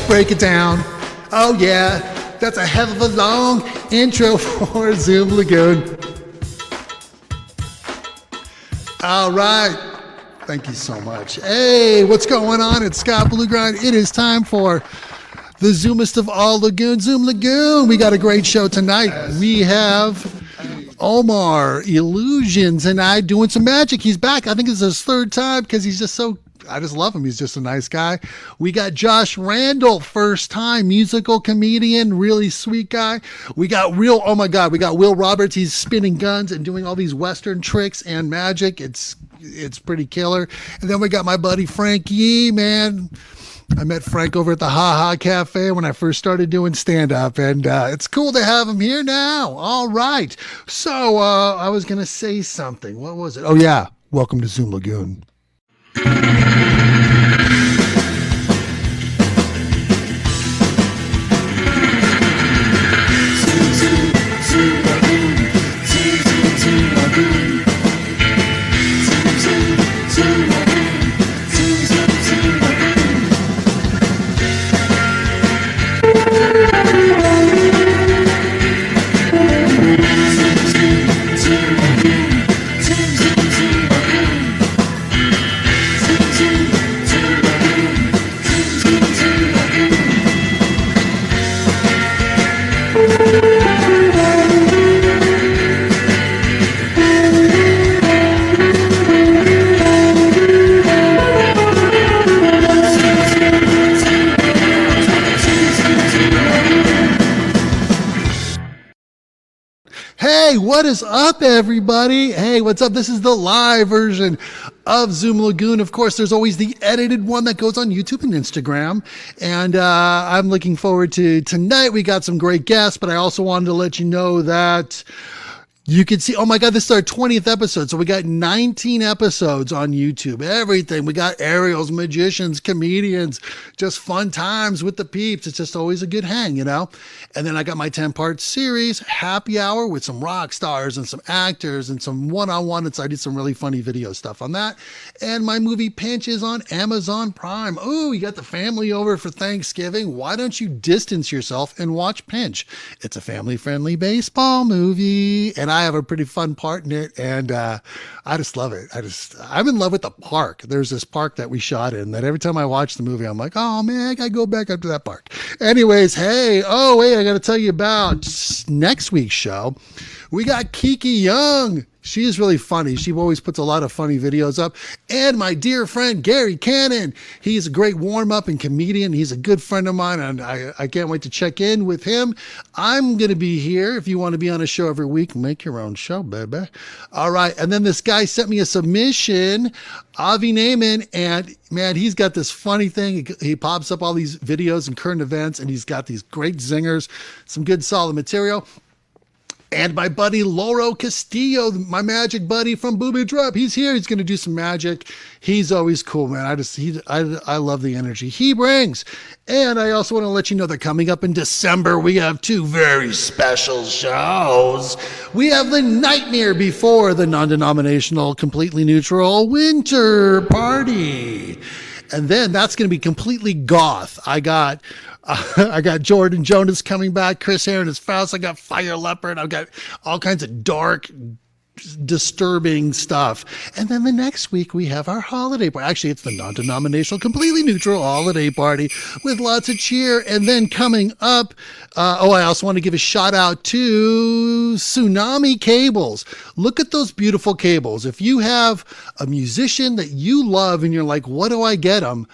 break it down. Oh yeah, that's a hell of a long intro for Zoom Lagoon. All right. Thank you so much. Hey, what's going on? It's Scott Blugrind. It is time for the Zoomest of all Lagoon, Zoom Lagoon. We got a great show tonight. We have Omar Olusion tonight doing some magic. He's back. I think it's his third time because he's just so, I just love him. He's just a nice guy. We got Josh Randall, first time musical comedian, really sweet guy. We got oh my God, we got Will Roberts. He's spinning guns and doing all these Western tricks and magic. It's pretty killer. And then we got my buddy Frankie, man. I met Frank over at the Ha Ha Cafe when I first started doing stand-up, and it's cool to have him here now. All right. So I was going to say something. What was it? Oh, yeah. Welcome to Zoom Lagoon. Hey, what is up, everybody? Hey, what's up? This is the live version of Zoom Lagoon. Of course, there's always the edited one that goes on YouTube and Instagram. And I'm looking forward to tonight. We got some great guests, but I also wanted to let you know that you can see, oh my God, this is our 20th episode. So we got 19 episodes on YouTube, everything. We got aerials, magicians, comedians, just fun times with the peeps. It's just always a good hang, you know? And then I got my 10-part series, Happy Hour, with some rock stars and some actors and some one-on-one. And so I did some really funny video stuff on that. And my movie Pinch is on Amazon Prime. Oh, you got the family over for Thanksgiving. Why don't you distance yourself and watch Pinch? It's a family-friendly baseball movie. And I have a pretty fun part in it, and I just love it. I'm in love with the park. There's this park that we shot in that every time I watch the movie, I'm like, oh man, I gotta go back up to that park. Anyways, hey, I gotta tell you about next week's show. We got Kiki Young. She is really funny. She always puts a lot of funny videos up. And my dear friend, Gary Cannon. He's a great warm-up and comedian. He's a good friend of mine, and I can't wait to check in with him. I'm going to be here. If you want to be on a show every week, make your own show, baby. All right. And then this guy sent me a submission, Avi Naiman, and man, he's got this funny thing. He pops up all these videos and current events, and he's got these great zingers, some good solid material. And my buddy Lauro Castillo, my magic buddy from Booby Drop, he's here. He's going to do some magic. He's always cool, man. I love the energy he brings. And I also want to let you know that coming up in December, we have two very special shows. We have the Nightmare Before the Non-Denominational, Completely Neutral Winter Party. And then that's going to be completely goth. I got Jordan Jonas coming back, Chris Aaron as Faust. I got Fire Leopard. I've got all kinds of dark, disturbing stuff. And then the next week we have our holiday party. Actually, it's the non-denominational, completely neutral holiday party with lots of cheer. And then coming up, I also want to give a shout out to Tsunami Cables. Look at those beautiful cables. If you have a musician that you love and you're like, what do I get them?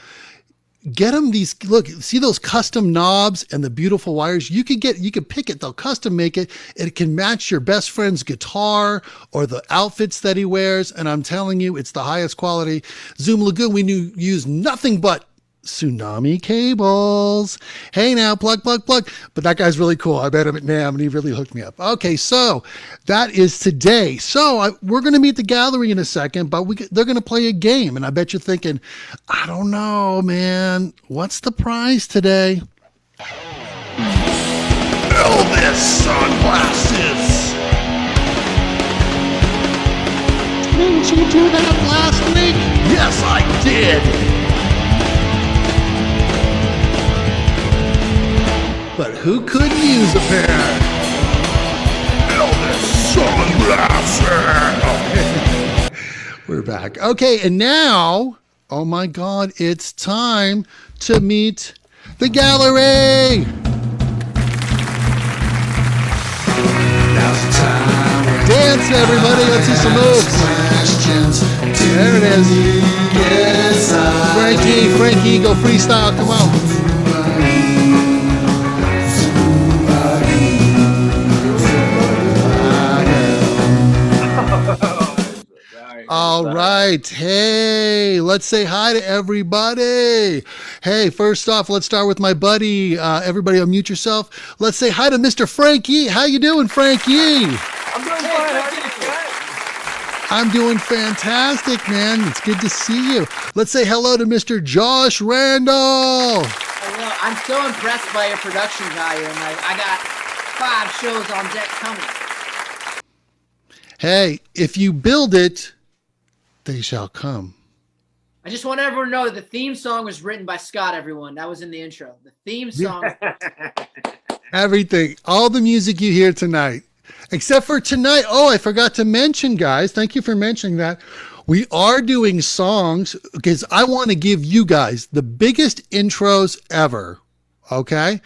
Get them these, look, see those custom knobs and the beautiful wires? You could pick it. They'll custom make it. It can match your best friend's guitar or the outfits that he wears. And I'm telling you, it's the highest quality. Zoom Lagoon, we use nothing but Tsunami Cables. Hey now, plug. But that guy's really cool. I met him at NAMM and he really hooked me up. Okay, so that is today. So we're going to meet the gallery in a second, but they're going to play a game. And I bet you're thinking, I don't know, man. What's the prize today? Elvis sunglasses. Didn't you do that last week? Yes, I did. But who couldn't use a pair? Elvis sunglasses. We're back. Okay, and now, oh my God, it's time to meet the gallery. Now's the time. Dance, everybody. Let's see some moves. There it is. Frankie, go freestyle. Come on. All right. Hey, let's say hi to everybody. Hey, first off, let's start with my buddy. Everybody unmute yourself. Let's say hi to Mr. Frankie. How you doing, Frankie? I'm doing fine. How are you? I'm doing fantastic, man. It's good to see you. Let's say hello to Mr. Josh Randall. Hello. I'm so impressed by your production value. And I got 5 shows on deck coming. Hey, if you build it, they shall come. I just want everyone to know that the theme song was written by Scott, everyone. That was in the intro. The theme song. Everything. All the music you hear tonight. Except for tonight. Oh, I forgot to mention, guys. Thank you for mentioning that. We are doing songs because I want to give you guys the biggest intros ever. Okay?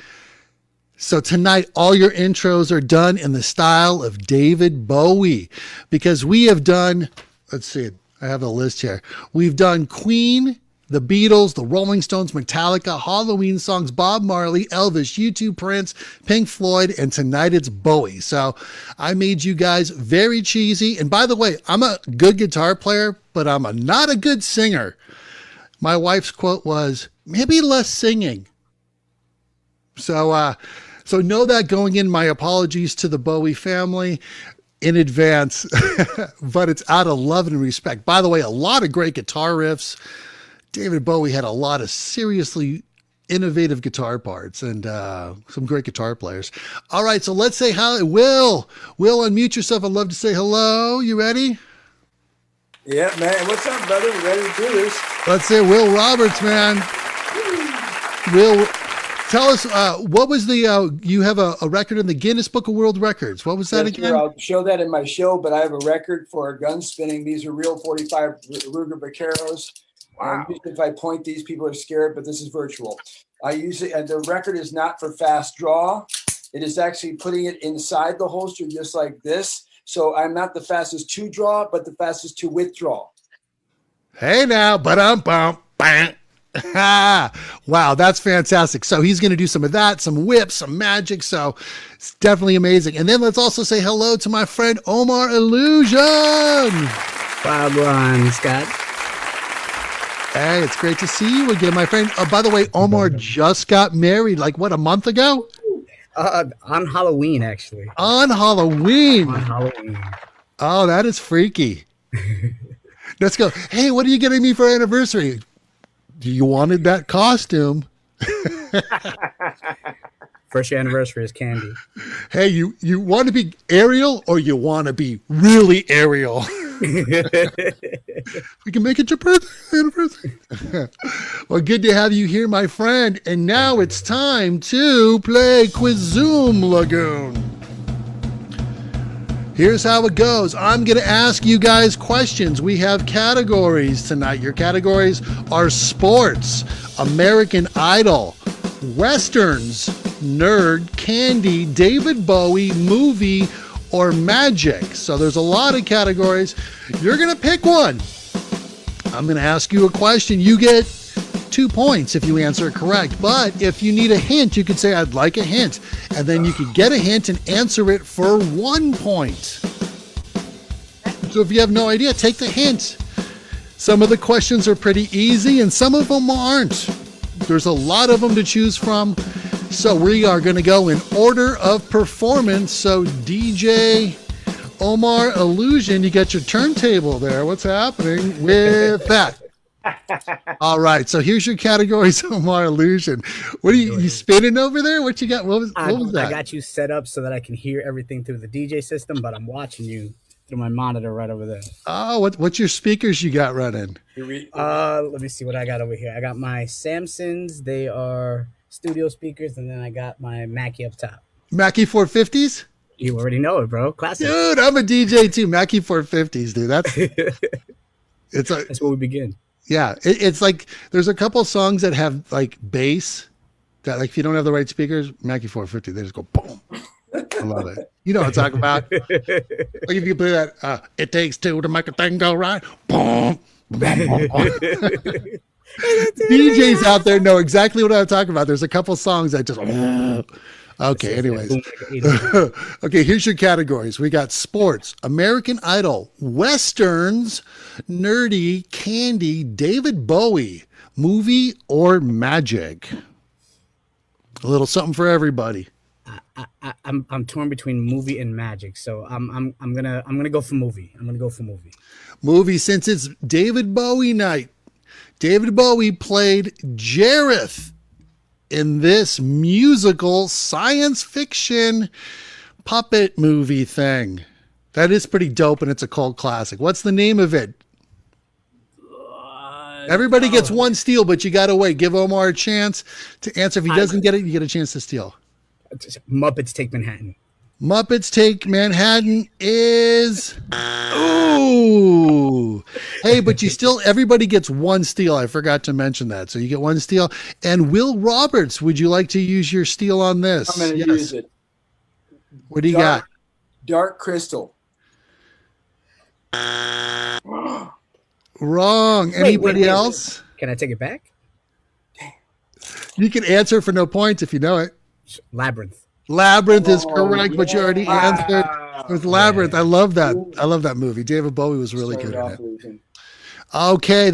So tonight, all your intros are done in the style of David Bowie because we have done, let's see, I have a list here. We've done Queen, the Beatles, the Rolling Stones, Metallica, Halloween songs, Bob Marley, Elvis, U2, Prince, Pink Floyd, and tonight it's Bowie. So I made you guys very cheesy. And by the way, I'm a good guitar player, but I'm not a good singer. My wife's quote was, maybe less singing. So know that going in. My apologies to the Bowie family in advance, but it's out of love and respect. By the way, a lot of great guitar riffs. David Bowie had a lot of seriously innovative guitar parts and some great guitar players. All right, so let's say hi. Will, unmute yourself. I'd love to say hello. You ready? Yeah, man. What's up, brother? We're ready to do this. Let's say Will Roberts, man. Will, tell us, what was you have a record in the Guinness Book of World Records. What was that again? Sure. I'll show that in my show, but I have a record for gun spinning. These are real 45 Ruger Vaqueros. Wow. If I point, these people are scared, but this is virtual. I usually, and the record is not for fast draw. It is actually putting it inside the holster just like this. So I'm not the fastest to draw, but the fastest to withdraw. Hey now, bam. Wow, that's fantastic. So he's going to do some of that, some whips, some magic. So it's definitely amazing. And then let's also say hello to my friend Omar Olusion. Blugrind, Scott. Hey, it's great to see you again, my friend. By the way, Omar just got married, like what, a month ago? On Halloween, actually. On Halloween. On Halloween. Oh, that is freaky. Let's go. Hey, what are you getting me for anniversary? You wanted that costume. First year anniversary is candy. Hey, you want to be Ariel or you want to be really Ariel? We can make it your birthday anniversary. Well, good to have you here, my friend. And now it's time to play Quizoom Lagoon. Here's how it goes. I'm going to ask you guys questions. We have categories tonight. Your categories are sports, American Idol, Westerns, nerd, candy, David Bowie, movie, or magic. So there's a lot of categories. You're going to pick one. I'm going to ask you a question. You get 2 points if you answer it correct. But if you need a hint, you could say, I'd like a hint. And then you could get a hint and answer it for 1 point. So if you have no idea, take the hint. Some of the questions are pretty easy and some of them aren't. There's a lot of them to choose from. So we are going to go in order of performance. So DJ Omar Olusion, you got your turntable there. What's happening with that? All right. So here's your categories, Omar Olusion. What are you spinning over there? What you got? What was that? I got you set up so that I can hear everything through the DJ system, but I'm watching you through my monitor right over there. Oh, what's your speakers you got running? Let me see what I got over here. I got my Samsons. They are studio speakers, and then I got my Mackie up top. Mackie 450s? You already know it, bro. Classic. Dude, I'm a DJ too. Mackie 450s, dude. That's where we begin. Yeah. It's like there's a couple songs that have like bass that like if you don't have the right speakers, Mackie 450, they just go boom. I love it. You know what I'm talking about? Like if you play that, it takes two to make a thing go right. Boom. DJs out there know exactly what I'm talking about. There's a couple songs that just. Okay, anyways. Okay, here's your categories. We got sports, American Idol, westerns, nerdy, candy, David Bowie, movie, or magic. A little something for everybody. I'm torn between movie and magic, so I'm gonna go for movie. Movie, since it's David Bowie night. David Bowie played Jareth in this musical science fiction puppet movie thing. That is pretty dope, and it's a cult classic. What's the name of it? Everybody gets one steal, but you got to wait. Give Omar a chance to answer. If he doesn't get it, you get a chance to steal. Muppets Take Manhattan. Muppets Take Manhattan is... Ooh. Hey, but everybody gets one steal. I forgot to mention that. So you get one steal. And Will Roberts, would you like to use your steal on this? I'm going to use it. What do you got? Dark Crystal. Wrong. Anybody else? Can I take it back? You can answer for no points if you know it. Labyrinth. Labyrinth is correct, but you already answered with Labyrinth. I love that. I love that movie. David Bowie was really good in it. Okay,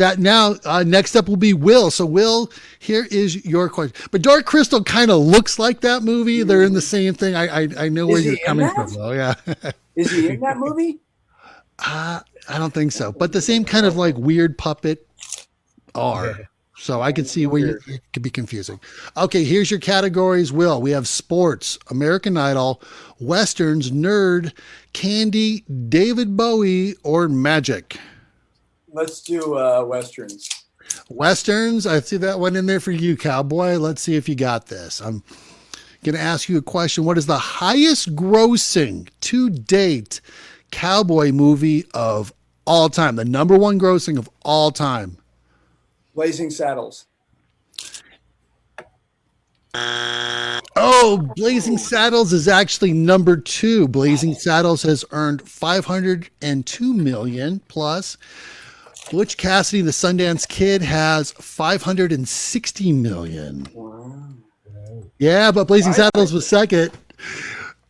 next up will be Will. So Will, here is your question. But Dark Crystal kind of looks like that movie. They're in the same thing. I know where you're coming from, though. Yeah. Is he in that movie? I don't think so. But the same kind of like weird puppet are. So I could see where it could be confusing. Okay, here's your categories, Will. We have sports, American Idol, westerns, nerd, candy, David Bowie, or magic. Let's do westerns. Westerns, I see that one in there for you, cowboy. Let's see if you got this. I'm going to ask you a question. What is the highest grossing to date cowboy movie of all time? The number one grossing of all time. Blazing Saddles. Oh, Blazing Saddles is actually number 2. Blazing Saddles has earned $502 million plus. Butch Cassidy, the Sundance Kid, has $560 million. Wow. Yeah, but Blazing Saddles was second.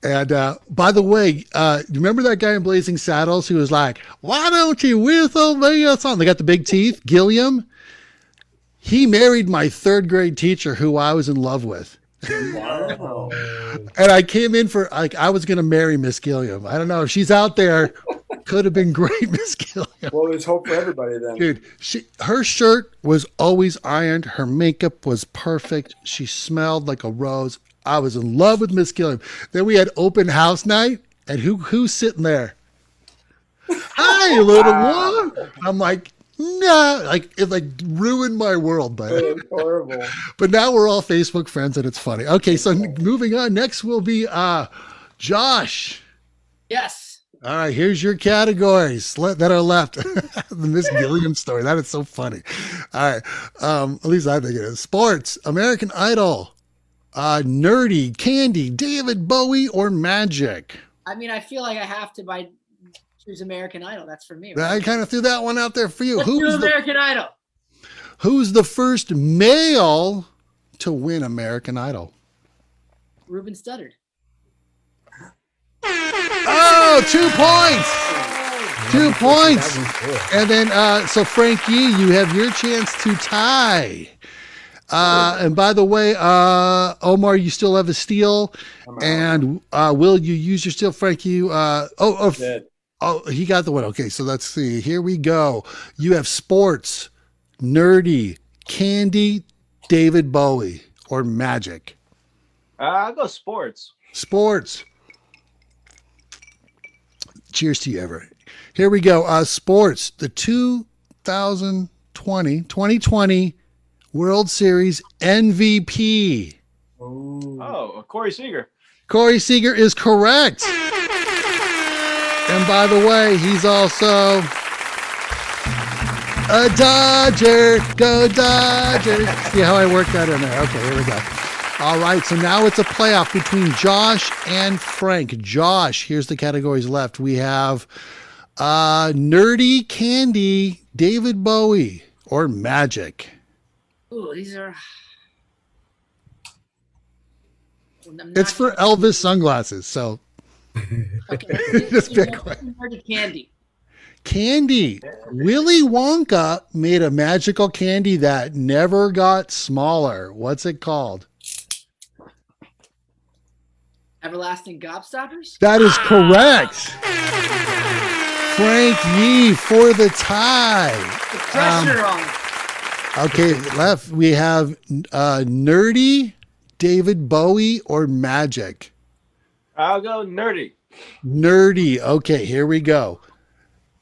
And by the way, remember that guy in Blazing Saddles who was like, "Why don't you whistle me a song?" They got the big teeth, Gilliam. He married my 3rd grade teacher who I was in love with. Wow. And I came in for, I was going to marry Miss Gilliam. I don't know if she's out there. Could have been great, Miss Gilliam. Well, there's hope for everybody then. Dude, her shirt was always ironed. Her makeup was perfect. She smelled like a rose. I was in love with Miss Gilliam. Then we had open house night, and who's sitting there? Hi, little one. I'm like, no, it ruined my world, but horrible. But now we're all Facebook friends, and it's funny. Okay, so moving on. Next will be Josh. Yes. All right, here's your categories that are left. The Miss Gilliam story. That is so funny. All right, at least I think it is. Sports, American Idol, nerdy, candy, David Bowie, or magic. I mean, I feel like I have to choose American Idol. That's for me. Right? I kind of threw that one out there for you. Let's do American Idol. Who's the first male to win American Idol? Ruben Studdard. Oh, 2 points. 2 points. And then, so Frankie, you have your chance to tie. And by the way, Omar, you still have a steal. And Will, you use your steal? Frankie, he got the one. Okay, so let's see. Here we go. You have sports, nerdy, candy, David Bowie, or magic. I'll go sports. Sports. Cheers to you, Everett. Here we go. Sports. The 2020 World Series MVP? Oh, Corey Seager. Corey Seager is correct. And by the way, he's also a Dodger. Go Dodgers. See how I worked that in there? Okay, here we go. All right, so now it's a playoff between Josh and Frank. Josh, here's the categories left. We have Nerdy Candy, David Bowie, or Magic. Ooh, these are. It's for Elvis sunglasses, so Okay. just pick one. Candy. Candy. Willy Wonka made a magical candy that never got smaller. What's it called? Everlasting Gobstoppers? That is correct. Frank Yee for the tie. The pressure on. Okay, left we have Nerdy, David Bowie, or Magic. I'll go Nerdy. Nerdy. Okay, here we go.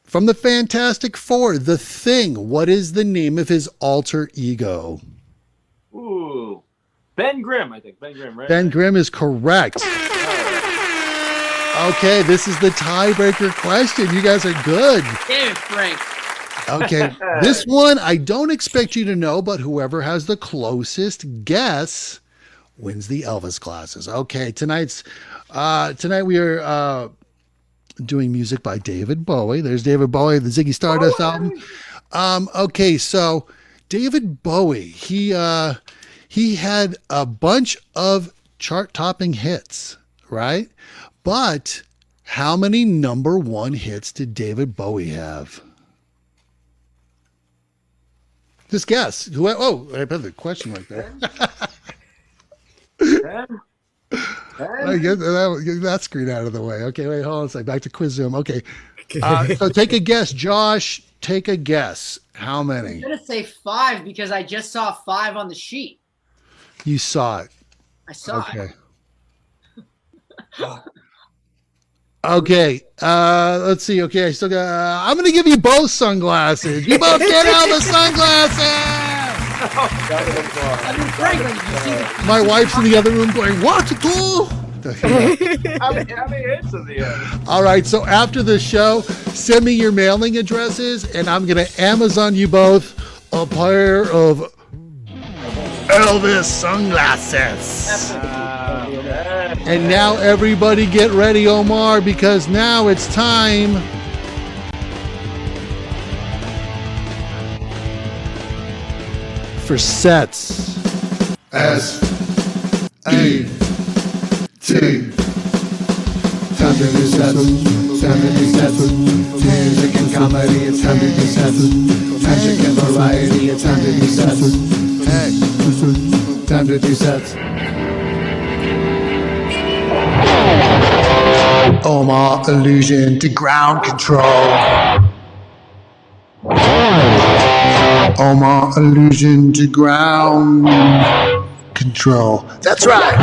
From the Fantastic Four, The Thing. What is the name of his alter ego? Ooh. Ben Grimm, I think. Ben Grimm, right? Ben Grimm is correct. Okay, this is the tiebreaker question. You guys are good. Damn it, Frank. Okay, this one I don't expect you to know, but whoever has the closest guess wins the Elvis glasses. Okay, tonight we are doing music by David Bowie. There's David Bowie, the Ziggy Stardust album. Okay, so David Bowie, he had a bunch of chart-topping hits, right? But how many number one hits did David Bowie have? Just guess. I put the question right there. I get that screen out of the way. Okay, wait, hold on a second. Back to Quiz Zoom. Okay. So take a guess, Josh. Take a guess. How many? I'm going to say 5 because I just saw 5 on the sheet. You saw it. I saw Okay. it. Okay. Let's see. Okay, I still got. I'm gonna give you both sunglasses. You both get out the sunglasses. I mean, Franklin, you see My wife's in the other room going, "What to do?" How many hits in the end? All right. So after the show, send me your mailing addresses, and I'm gonna Amazon you both a pair of Elvis sunglasses. And now everybody get ready, Omar, because now it's time for sets. S-A-T. Time to do sets. Time to do sets. Music and comedy, it's time to do sets. Magic and variety, it's time to do sets. Hey, time to do sets. Omar Olusion to ground control. Omar Olusion to ground control. That's right.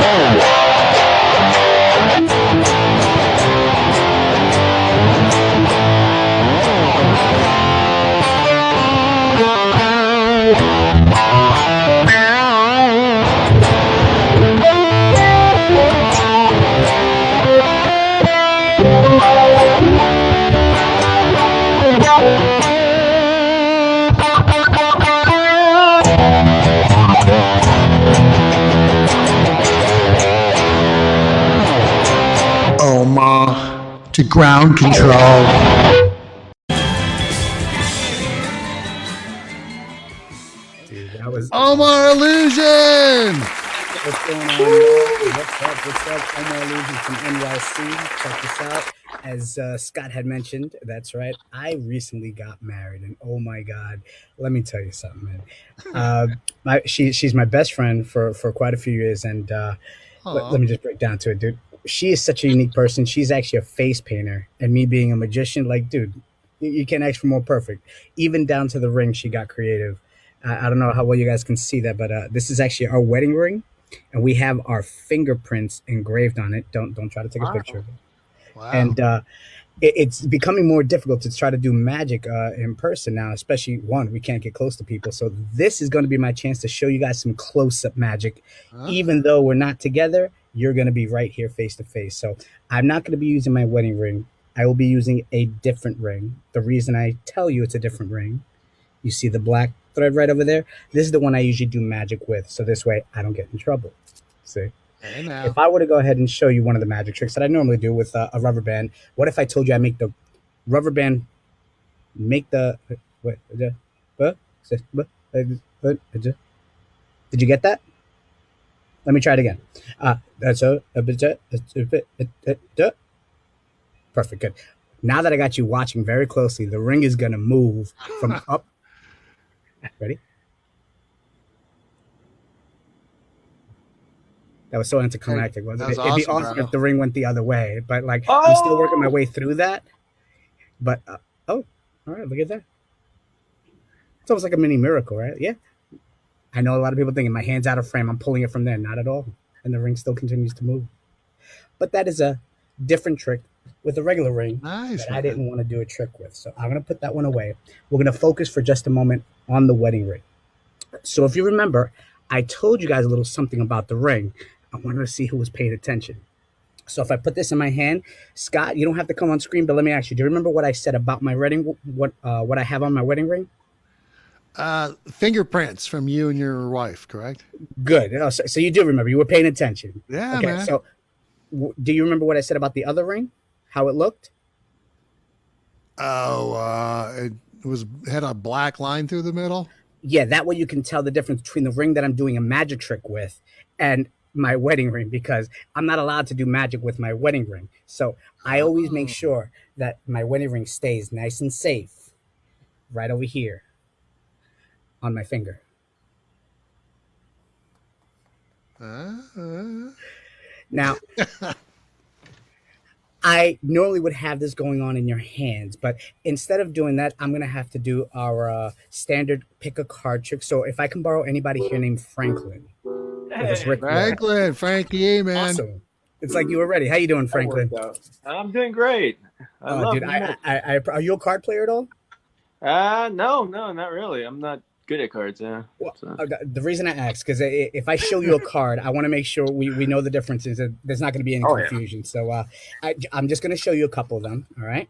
Omar to ground control. Dude, that was Omar Olusion. what's going on. What's up? Omar Olusion from NYC. Check this out. As Scott had mentioned, that's right. I recently got married, and oh my God, let me tell you something, man. She's my best friend for quite a few years, and let me just break down to it, dude. She is such a unique person. She's actually a face painter, and me being a magician, like, dude, you can't ask for more perfect. Even down to the ring, she got creative. I don't know how well you guys can see that, but this is actually our wedding ring, and we have our fingerprints engraved on it. Don't try to take a picture of it. Wow. And it's becoming more difficult to try to do magic in person now, especially one, we can't get close to people. So this is going to be my chance to show you guys some close-up magic. Even though we're not together, you're going to be right here face to face. So I'm not going to be using my wedding ring. I will be using a different ring. The reason I tell you it's a different ring, you see the black thread right over there? This is the one I usually do magic with. So this way I don't get in trouble. See? Hey, now. If I were to go ahead and show you one of the magic tricks that I normally do with a rubber band, what if I told you I make the rubber band make the did you get that? Let me try it again. Perfect, good. Now that I got you watching very closely, the ring is gonna move from up. Ready? That was so anticlimactic, wasn't it? It'd be awesome if the ring went the other way, but like I'm still working my way through that. But all right, look at that. It's almost like a mini miracle, right? Yeah. I know a lot of people thinking my hand's out of frame. I'm pulling it from there. Not at all. And the ring still continues to move. But that is a different trick with a regular ring that I didn't want to do a trick with. So I'm going to put that one away. We're going to focus for just a moment on the wedding ring. So if you remember, I told you guys a little something about the ring. I wanted to see who was paying attention. So if I put this in my hand, Scott, you don't have to come on screen, but let me ask you, do you remember what I said about my wedding, what I have on my wedding ring? Fingerprints from you and your wife, correct? Good. So you do remember. You were paying attention. Yeah, okay, man. So do you remember what I said about the other ring? How it looked? Oh, it had a black line through the middle? Yeah, that way you can tell the difference between the ring that I'm doing a magic trick with and my wedding ring, because I'm not allowed to do magic with my wedding ring. So I always make sure that my wedding ring stays nice and safe right over here on my finger. Now, I normally would have this going on in your hands, but instead of doing that, I'm going to have to do our standard pick a card trick. So if I can borrow anybody here named Franklin. Frankie, man. Awesome. It's like you were ready. How you doing, Franklin? I'm doing great. Dude, are you a card player at all? No, not really. I'm not good at cards. Yeah. Well, the reason I ask, because if I show you a card, I want to make sure we know the differences. There's not going to be any confusion. Yeah. So I'm just going to show you a couple of them. All right.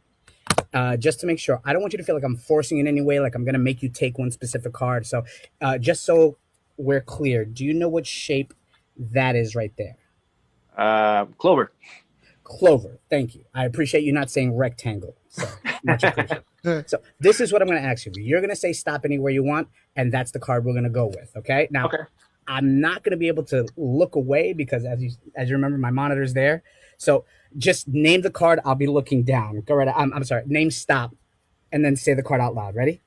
Just to make sure. I don't want you to feel like I'm forcing in any way, like I'm going to make you take one specific card. So just so we're clear, do you know what shape that is right there? Clover. Clover. Thank you. I appreciate you not saying rectangle. So much appreciated. So this is what I'm going to ask you. You're going to say stop anywhere you want, and that's the card we're going to go with. Okay. Now, I'm not going to be able to look away because as you remember, my monitor's there. So just name the card. I'll be looking down. Go right. I'm sorry. Name stop, and then say the card out loud. Ready?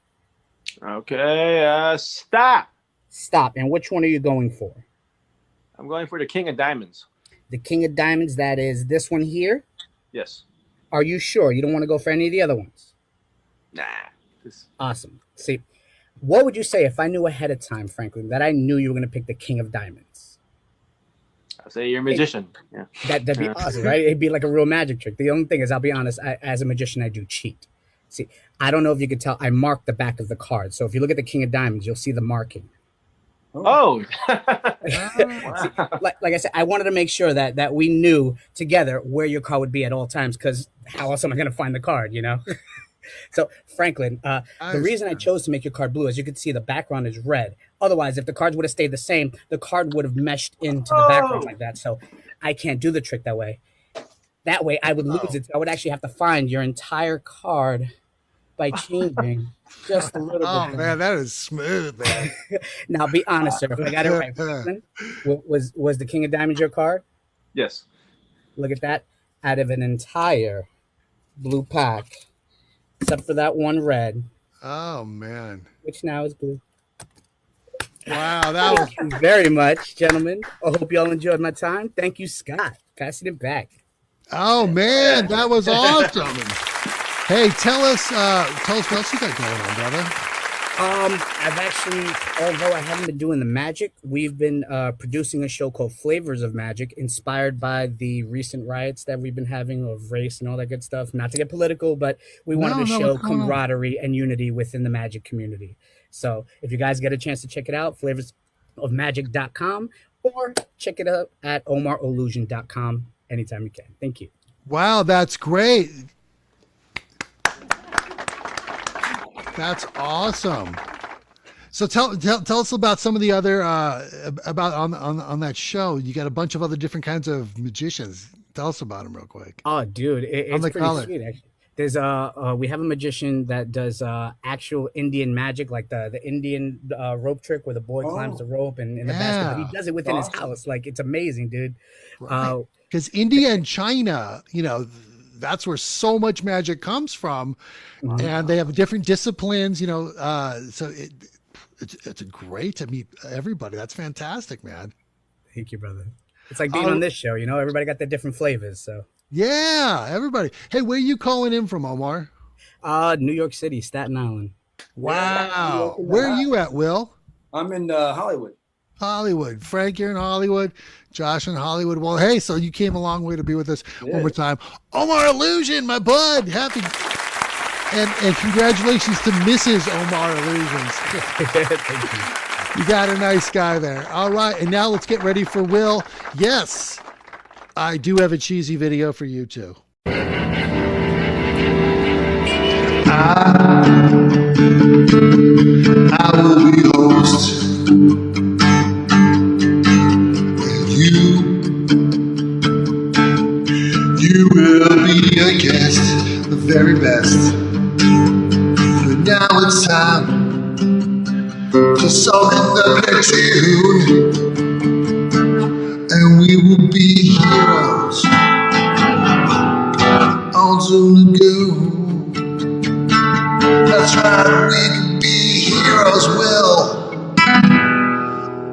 Okay. Stop. Stop. And which one are you going for? I'm going for the King of Diamonds. The King of Diamonds. That is this one here. Yes. Are you sure you don't want to go for any of the other ones? Nah. Awesome. See, what would you say if I knew ahead of time, Franklin, that I knew you were going to pick the King of Diamonds? I'll say you're a magician. Yeah. That'd be awesome, right? It'd be like a real magic trick. The only thing is, I'll be honest, as a magician, I do cheat. See, I don't know if you could tell, I marked the back of the card. So if you look at the King of Diamonds, you'll see the marking. Oh. See, like I said, I wanted to make sure that we knew together where your card would be at all times, because how else am I going to find the card, you know? So, Franklin, the reason I chose to make your card blue, as you can see, the background is red. Otherwise, if the cards would have stayed the same, the card would have meshed into the background like that. So I can't do the trick that way. That way, I would lose it. I would actually have to find your entire card by changing just a little bit. Oh, man, that is smooth, man. Now, be honest, sir. If I got it right, Franklin, was the King of Diamonds your card? Yes. Look at that. Out of an entire blue pack, except for that one red. Oh, man. Which now is blue. Wow, that was... Thank you very much, gentlemen. I hope you all enjoyed my time. Thank you, Scott. Passing it back. Oh, man, that was awesome. Hey, tell us what else you got going on, brother. I've actually, although I haven't been doing the magic, we've been producing a show called Flavors of Magic, inspired by the recent riots that we've been having of race and all that good stuff. Not to get political, but we wanted to show what's going on? camaraderie and unity within the magic community. So if you guys get a chance to check it out, flavorsofmagic.com, or check it out at omarolusion.com anytime you can. Thank you. Wow, that's great. That's awesome. So tell us about some of the other about on that show. You got a bunch of other different kinds of magicians. Tell us about them real quick. Oh, dude, it's the pretty color. sweet. Actually, there's we have a magician that does actual Indian magic, like the Indian rope trick where the boy climbs the rope and in the basket. But he does it within his house. Like, it's amazing, dude. Because India and China, that's where so much magic comes from, and they have different disciplines. So it's great to meet everybody. That's fantastic, man. Thank you, brother. It's like being on this show. Everybody got their different flavors. So yeah, everybody. Hey, where are you calling in from, Omar? New York City, Staten Island. Wow. Where are you at, Will? I'm in Hollywood. Hollywood. Frank, you're in Hollywood. Josh in Hollywood. Well, hey, so you came a long way to be with us one more time. Omar Olusion, my bud. Happy and congratulations to Mrs. Omar Olusion. Thank you. You got a nice guy there. All right, and now let's get ready for Will. Yes, I do have a cheesy video for you too. I will be host. You will be a guest, the very best. But now it's time to soak in the platoon, and we will be heroes on Zoom Lagoon. That's right, we can be heroes, Will,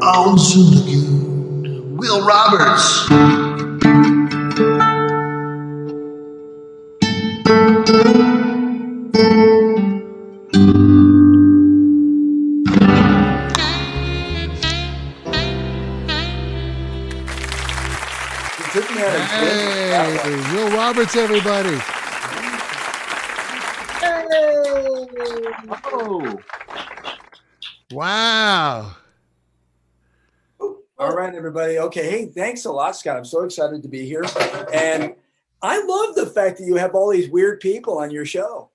on Zoom Lagoon. Will Roberts. Hey, Will Roberts, everybody. Oh, Wow. All right, everybody. Okay. Hey, thanks a lot, Scott. I'm so excited to be here. And I love the fact that you have all these weird people on your show.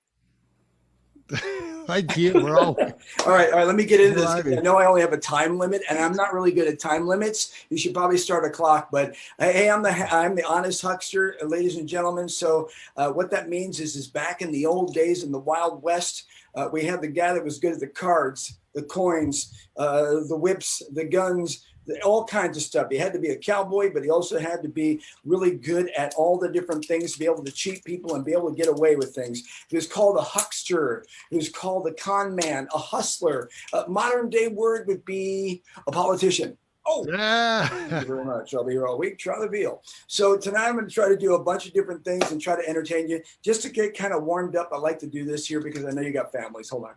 I get we're all All right. Let me get into this. Right. I know I only have a time limit, and I'm not really good at time limits. You should probably start a clock. But hey, I'm the honest huckster, ladies and gentlemen. So what that means is back in the old days in the Wild West, we had the guy that was good at the cards, the coins, the whips, the guns, all kinds of stuff. He had to be a cowboy, but he also had to be really good at all the different things to be able to cheat people and be able to get away with things. He was called a huckster. He was called a con man, a hustler. A modern day word would be a politician. Oh, yeah. thank you very much. I'll be here all week. Try the veal. So tonight I'm going to try to do a bunch of different things and try to entertain you. Just to get kind of warmed up, I like to do this here because I know you got families. Hold on.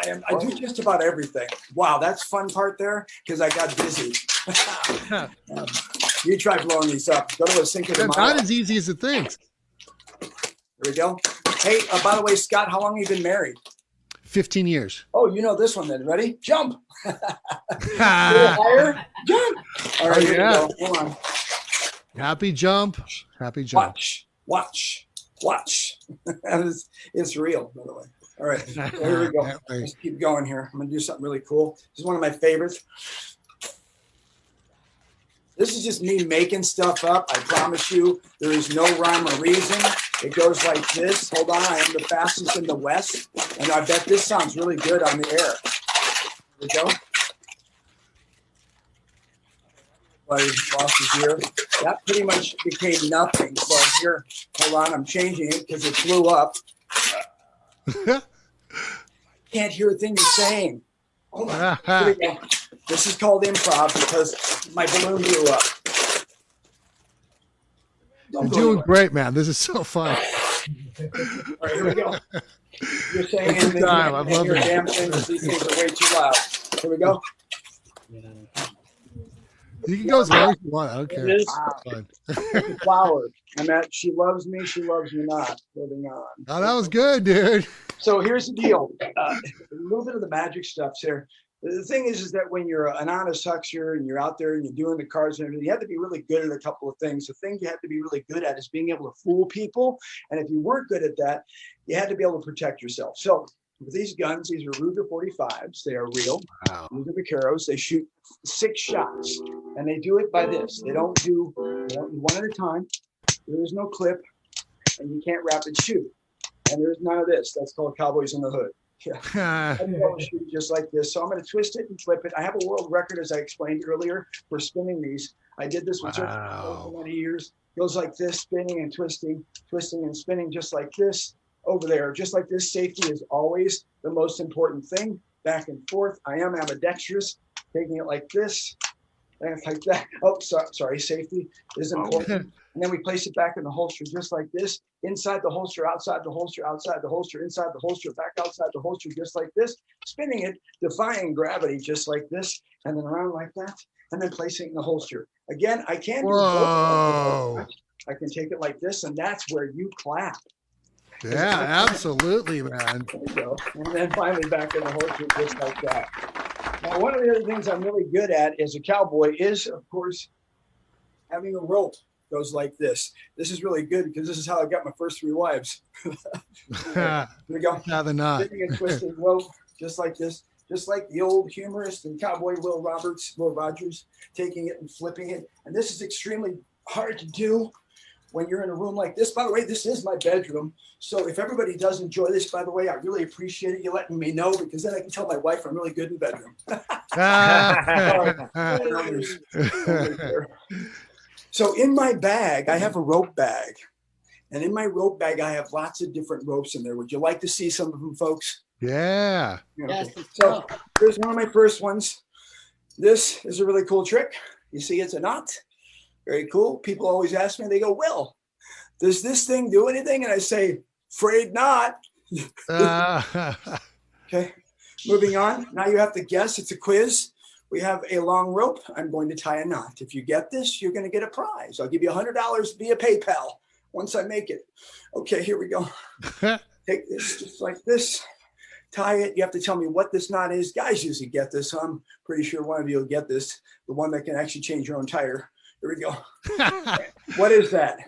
I do just about everything. Wow, that's fun part there because I got busy. You try blowing these up. Go to a Cinco de Mayo. Not as easy as it thinks. There we go. Hey, by the way, Scott, how long have you been married? 15 years. Oh, you know this one then. Ready? Jump. A little higher. Jump. All right, here we go. Hold on. Happy jump. Happy jump. Watch. It's real, by the way. All right, here we go. Let's keep going here. I'm going to do something really cool. This is one of my favorites. This is just me making stuff up. I promise you, there is no rhyme or reason. It goes like this. Hold on, I am the fastest in the West. And I bet this sounds really good on the air. Here we go. Everybody lost his ear. That pretty much became nothing. So here, hold on, I'm changing it because it blew up. Can't hear a thing you're saying. Hold on. Here we go. This is called improv because my balloon blew up. You're doing great, man. This is so fun. All right, here we go. You're saying Good anything, time. I love your it. damn things. These things are way too loud. Here we go. You can go as low as you want. I don't care. It is. It's fine. The flower. And that she loves me not. Moving on. Oh, that was good, dude. So here's the deal. A little bit of the magic stuff's here. The thing is that when you're an honest huckster and you're out there and you're doing the cards and everything, you have to be really good at a couple of things. The thing you have to be really good at is being able to fool people. And if you weren't good at that, you had to be able to protect yourself. So with these guns, these are Ruger 45s. They are real. Wow. Ruger Vaqueros. They shoot 6 shots. And they do it by this. They don't do one at a time. There is no clip. And you can't rapid shoot. And there's none of this. That's called Cowboys in the Hood. Yeah. I shoot just like this. So I'm going to twist it and flip it. I have a world record, as I explained earlier, for spinning these. I did this with for many years. Goes like this, spinning and twisting, twisting and spinning just like this over there. Just like this. Safety is always the most important thing. Back and forth. I am ambidextrous. Taking it like this. And like that. Oh, sorry. Safety is important. And then we place it back in the holster just like this. Inside the holster, outside the holster, outside the holster, inside the holster, back outside the holster, just like this. Spinning it, defying gravity just like this. And then around like that. And then placing it in the holster. Again, I can do both. I can take it like this, and that's where you clap. Yeah, absolutely, man. There we go. And then finally back in the holster just like that. Now, one of the other things I'm really good at as a cowboy is, of course, having a rope. Goes like this. This is really good because this is how I got my first 3 wives. Here we go. Now the knot. Spinning and twisting rope, just like this. Just like the old humorist and cowboy Will Rogers, taking it and flipping it. And this is extremely hard to do when you're in a room like this. By the way, this is my bedroom. So if everybody does enjoy this, by the way, I really appreciate it. You letting me know, because then I can tell my wife I'm really good in bedroom. So in my bag, I have a rope bag. And in my rope bag, I have lots of different ropes in there. Would you like to see some of them, folks? Yeah. Yes. So here's one of my first ones. This is a really cool trick. You see, it's a knot. Very cool. People always ask me, they go, Will, does this thing do anything? And I say, afraid not. Okay. Moving on. Now you have to guess. It's a quiz. We have a long rope. I'm going to tie a knot. If you get this, you're going to get a prize. I'll give you $100 via PayPal once I make it. Okay, here we go. Take this just like this. Tie it. You have to tell me what this knot is. Guys usually get this. So I'm pretty sure one of you will get this. The one that can actually change your own tire. Here we go. What is that?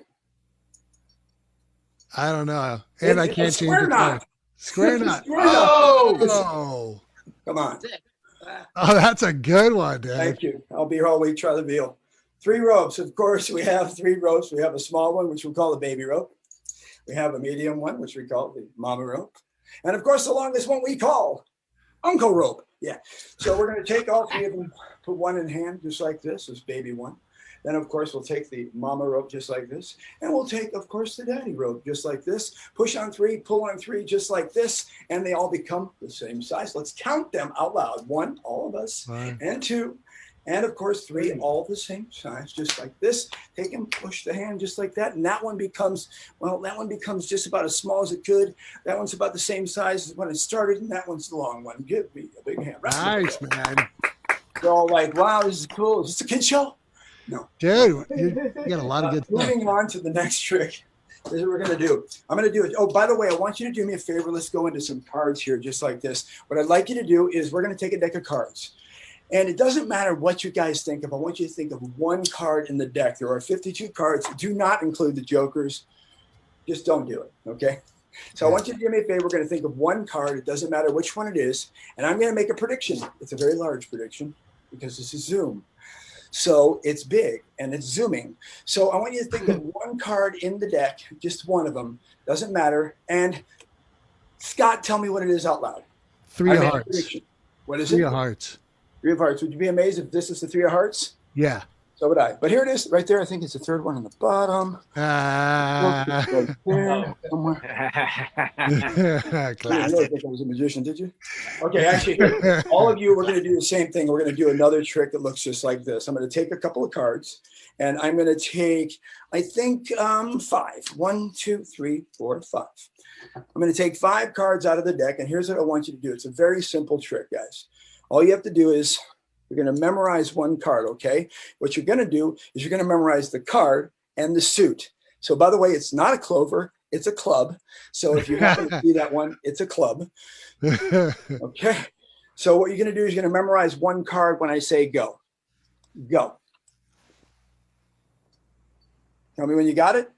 I don't know. And I can't change the knot. Square knot. Oh! Come on. Oh, that's a good one, dude. Thank you. I'll be here all week. Try the veal. 3 ropes. Of course, we have 3 ropes. We have a small one, which we'll call the baby rope. We have a medium one, which we call the mama rope. And of course, the longest one we call uncle rope. Yeah. So we're going to take all 3 of them, put one in hand, just like this baby one. Then, of course, we'll take the mama rope just like this. And we'll take, of course, the daddy rope just like this. Push on 3, pull on 3 just like this. And they all become the same size. Let's count them out loud. 1, all of us. Right. And 2. And, of course, 3, all the same size, just like this. Take and push the hand just like that. And that one becomes, well, that one becomes just about as small as it could. That one's about the same size as when it started. And that one's the long one. Give me a big hand. Nice, man. They're all like, wow, this is cool. Is this a kid show? No. Dude, you got a lot of good stuff. Moving on to the next trick. This is what we're going to do. I'm going to do it. Oh, by the way, I want you to do me a favor. Let's go into some cards here just like this. What I'd like you to do is we're going to take a deck of cards. And it doesn't matter what you guys think of. I want you to think of one card in the deck. There are 52 cards. Do not include the jokers. Just don't do it, okay? So I want you to do me a favor. We're going to think of one card. It doesn't matter which one it is. And I'm going to make a prediction. It's a very large prediction because this is Zoom. So it's big and it's zooming. So I want you to think of one card in the deck, just one of them. Doesn't matter. And Scott, tell me what it is out loud. 3 of hearts. What is 3 it? of hearts. 3 of hearts. Would you be amazed if this is the 3 of hearts? Yeah. So would I. But here it is right there. I think it's the third one on the bottom. Right there, somewhere. You didn't really think I was a magician, did you? Okay, actually, here, all of you, we're going to do the same thing. We're going to do another trick that looks just like this. I'm going to take a couple of cards, and I'm going to take, I think, 5. 1, 2, 3, 4, 5. I'm going to take 5 cards out of the deck, and here's what I want you to do. It's a very simple trick, guys. All you have to do is you're going to memorize one card, okay? What you're going to do is you're going to memorize the card and the suit. So, by the way, it's not a clover. It's a club. So if you happen to see that one, it's a club. Okay. So what you're going to do is you're going to memorize one card when I say go. Go. Tell me when you got it.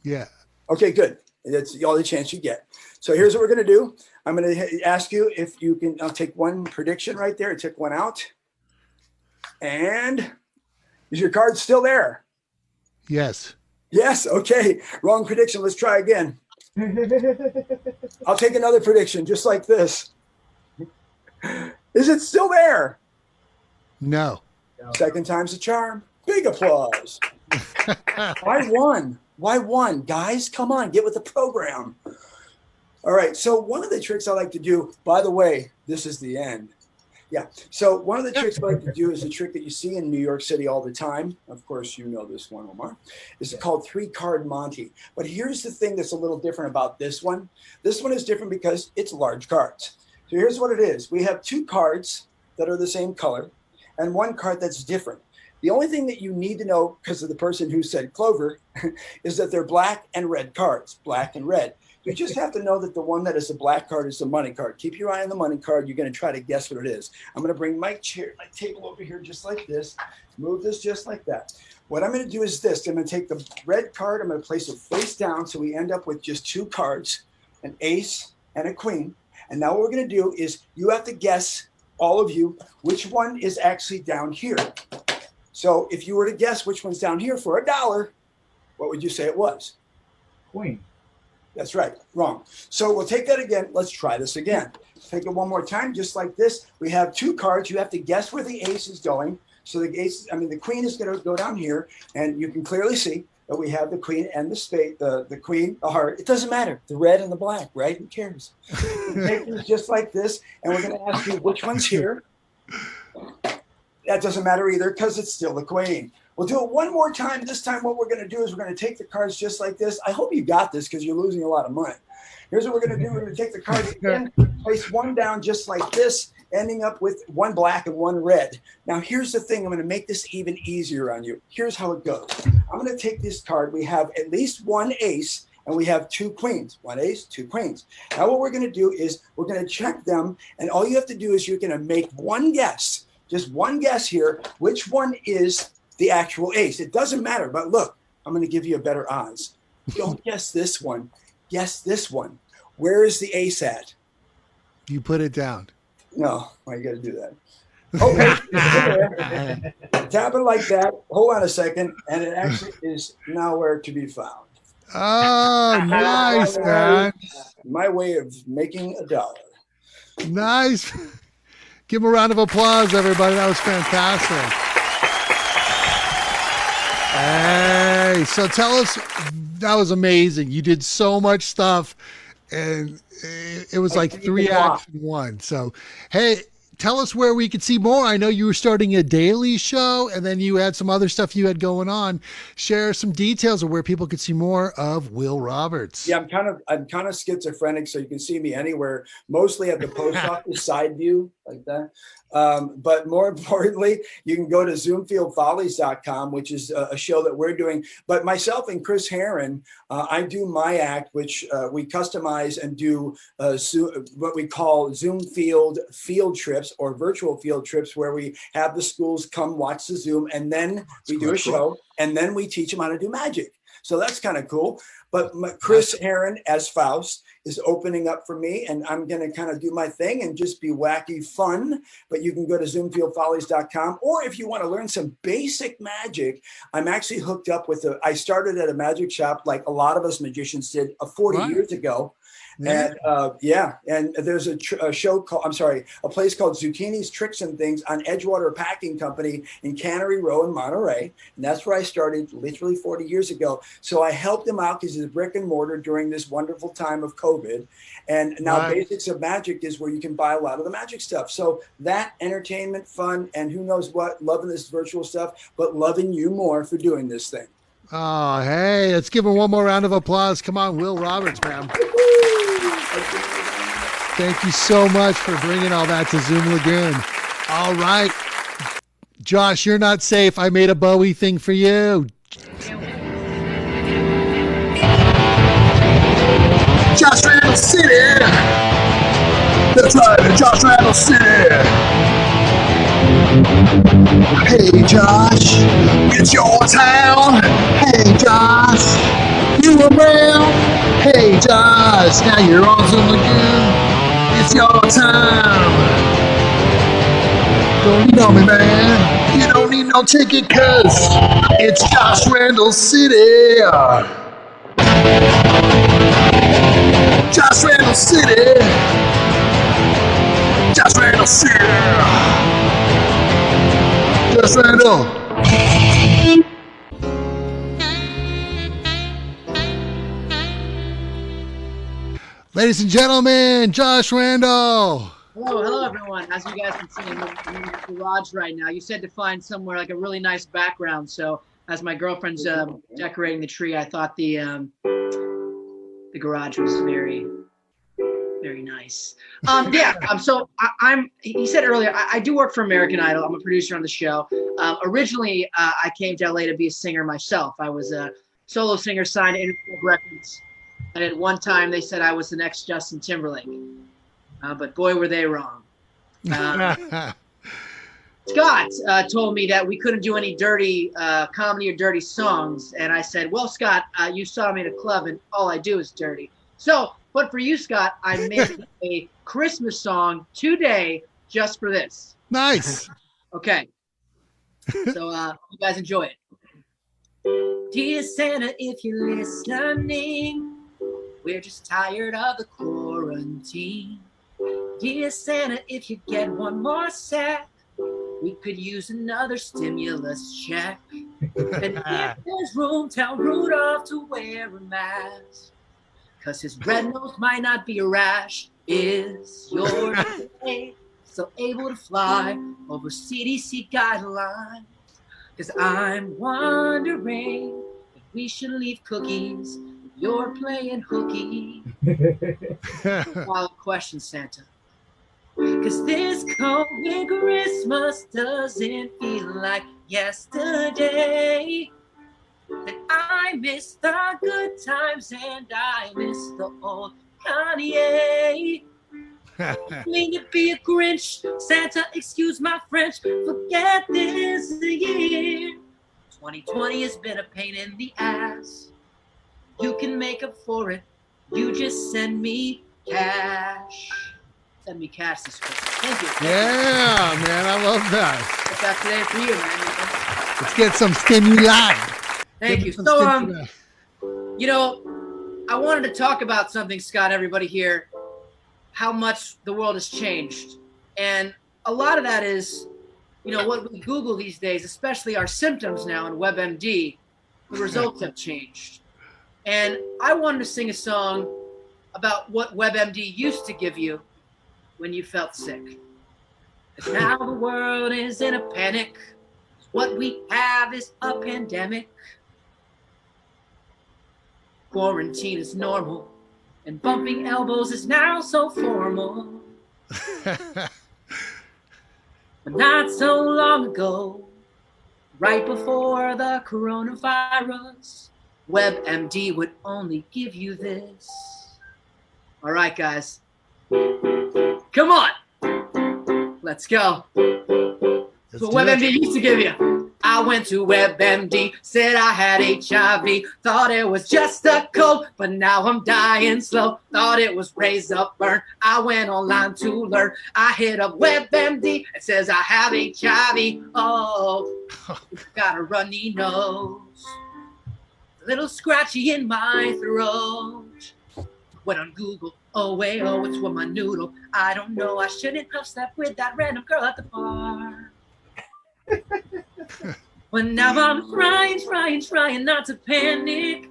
Yeah. Okay, good. That's all the chance you get. So here's what we're going to do. I'm going to ask you if you can, I'll take one prediction right there. Take one out. And is your card still there? Yes. Yes. Okay. Wrong prediction. Let's try again. I'll take another prediction just like this. Is it still there? No. Second time's the charm. Big applause. Why one? Why one? Guys, come on, get with the program. All right, so one of the tricks I like to do, by the way, this is the end. Yeah, so one of the tricks I like to do is a trick that you see in New York City all the time. Of course, you know this one, Omar. It's called 3-card Monte. But here's the thing that's a little different about this one. This one is different because it's large cards. So here's what it is. We have 2 cards that are the same color and 1 card that's different. The only thing that you need to know, because of the person who said clover, is that they're black and red cards, black and red. You just have to know that the one that is the black card is the money card. Keep your eye on the money card. You're going to try to guess what it is. I'm going to bring my table over here just like this. Move this just like that. What I'm going to do is this. I'm going to take the red card. I'm going to place it face down so we end up with just 2 cards, an ace and a queen. And now what we're going to do is you have to guess, all of you, which one is actually down here. So if you were to guess which one's down here for $1, what would you say it was? Queen. That's right. Wrong. So we'll take that again. Let's try this again. Take it one more time, just like this. We have 2 cards. You have to guess where the ace is going. So the queen is going to go down here, and you can clearly see that we have the queen and the spade, the queen, the heart. It doesn't matter. The red and the black, right? Who cares? Take this just like this, and we're going to ask you which one's here. That doesn't matter either because it's still the queen. We'll do it one more time. This time what we're going to do is we're going to take the cards just like this. I hope you got this because you're losing a lot of money. Here's what we're going to do. We're going to take the cards again, place one down just like this, ending up with 1 black and 1 red. Now, here's the thing. I'm going to make this even easier on you. Here's how it goes. I'm going to take this card. We have at least 1 ace, and we have 2 queens. 1 ace, 2 queens. Now, what we're going to do is we're going to check them, and all you have to do is you're going to make one guess. Just one guess here, which one is the actual ace. It doesn't matter, but look, I'm going to give you a better odds. Don't guess this one. Guess this one. Where is the ace at? You put it down. No, why you got to do that? Okay, tap it like that. Hold on a second, and it actually is nowhere to be found. Oh, nice, man. My way of making $1. Nice. Give him a round of applause, everybody. That was fantastic. Hey, so tell us, that was amazing. You did so much stuff, and it was like 3 acts in 1. So, hey, tell us where we could see more. I know you were starting a daily show, and then you had some other stuff you had going on. Share some details of where people could see more of Will Roberts. Yeah, I'm kind of schizophrenic, so you can see me anywhere, mostly at the post office side view like that. But more importantly, you can go to zoomfieldfollies.com, which is a show that we're doing. But myself and Chris Herron, I do my act, which we customize and do what we call Zoom field trips or virtual field trips, where we have the schools come watch the Zoom, and then we do a show, and then we teach them how to do magic. So that's kind of cool. But Chris Heron as Faust is opening up for me, and I'm going to kind of do my thing and just be wacky fun. But you can go to zoomfieldfollies.com, or if you want to learn some basic magic, I'm actually hooked up with I started at a magic shop like a lot of us magicians did 40 years ago. Yeah. And and there's a place called Zucchini's Tricks and Things on Edgewater Packing Company in Cannery Row in Monterey, and that's where I started literally 40 years ago. So I helped him out because he's a brick and mortar during this wonderful time of COVID, and now Basics of Magic is where you can buy a lot of the magic stuff. So that entertainment, fun, and who knows what, loving this virtual stuff, but loving you more for doing this thing. Oh, hey, let's give him one more round of applause. Come on, Will Roberts, man. Thank you so much for bringing all that to Zoom Lagoon. All right. Josh, you're not safe. I made a Bowie thing for you. Josh Randall City. That's right, Josh Randall City. Hey Josh, it's your town. Hey Josh, you around? Hey Josh, now you're on Zoom Lagoon. It's your time. Don't you know me, man? You don't need no ticket, cause it's Josh Randall City. Josh Randall City. Josh Randall City. Josh Randall. Ladies and gentlemen, Josh Randall. Hello, everyone. As you guys can see, I'm in the garage right now. You said to find somewhere like a really nice background. So as my girlfriend's decorating the tree, I thought the garage was very, very nice. He said earlier, I do work for American Idol. I'm a producer on the show. Originally, I came to LA to be a singer myself. I was a solo singer signed to Interpol Records. And at one time, they said I was the next Justin Timberlake. But boy, were they wrong. Scott told me that we couldn't do any dirty comedy or dirty songs. And I said, well, Scott, you saw me at a club and all I do is dirty. So, but for you, Scott, I made a Christmas song today just for this. Nice. Okay. So you guys enjoy it. Dear Santa, if you're listening, we're just tired of the quarantine. Dear Santa, if you get one more sack, we could use another stimulus check. And if there's room, tell Rudolph to wear a mask. Cause his red nose might not be a rash. Is your day still able to fly over CDC guidelines? Cause I'm wondering if we should leave cookies. You're playing hooky. Follow question, Santa. Cause this COVID Christmas doesn't feel like yesterday. And I miss the good times and I miss the old Kanye. Mean to be a Grinch, Santa, excuse my French. Forget this year. 2020 has been a pain in the ass. You can make up for it. You just send me cash. Send me cash this Christmas. Thank you. Yeah, man, I love that. What's that today for you, man? Let's get some stimuli. Thank you. So, I wanted to talk about something, Scott, everybody here, how much the world has changed. And a lot of that is, what we Google these days, especially our symptoms now in WebMD, the results have changed. And I wanted to sing a song about what WebMD used to give you when you felt sick. But now the world is in a panic. What we have is a pandemic. Quarantine is normal, and bumping elbows is now so formal. But not so long ago, right before the coronavirus, WebMD would only give you this. All right, guys. Come on. Let's go. That's what WebMD used to give you. I went to WebMD, said I had HIV, thought it was just a cold, but now I'm dying slow. Thought it was razor up burn. I went online to learn. I hit up WebMD. It says I have HIV. Oh, got a runny nose, a little scratchy in my throat. Went on Google. Oh wait, oh, what's with my noodle? I don't know. I shouldn't have slept with that random girl at the bar. But now I'm trying not to panic,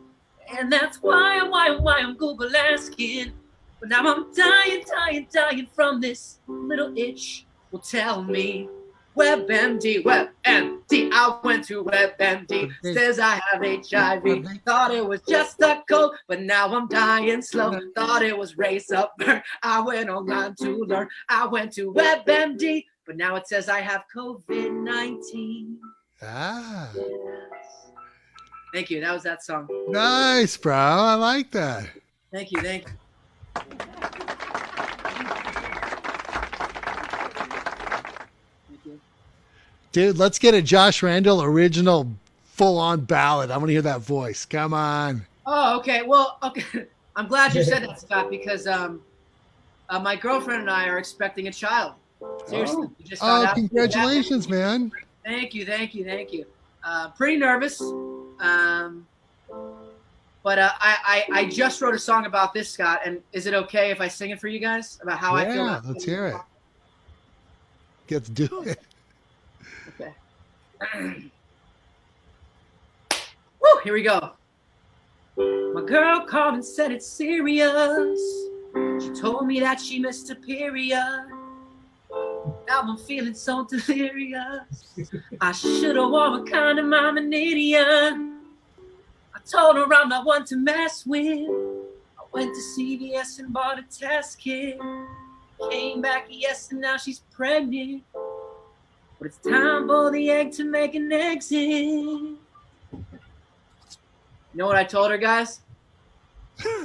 and that's why I'm Google asking. But now I'm dying from this little itch. Well, tell me, WebMD. I went to WebMD. Says I have HIV. Thought it was just a cold, but now I'm dying slow. Thought it was race up burn. I went online to learn. I went to WebMD, but now it says I have COVID-19. Ah. Yes. Thank you. That was that song. Nice, bro. I like that. Thank you. Dude, let's get a Josh Randall original full-on ballad. I want to hear that voice. Come on. Oh, okay. Well, okay. I'm glad you said that, Scott, because my girlfriend and I are expecting a child. Seriously. We just found out. Congratulations, man. Thank you. Pretty nervous. But I just wrote a song about this, Scott. And is it okay if I sing it for you guys about how I feel? Yeah, let's hear it. Let's do it. Okay. Woo, here we go. My girl called and said it's serious. She told me that she missed a period. Now I'm feeling so delirious. I should have worn a condom, I'm an idiot. I told her I'm not one to mess with. I went to CVS and bought a test kit. Came back yes, and now she's pregnant. But it's time for the egg to make an exit. You know what I told her, guys?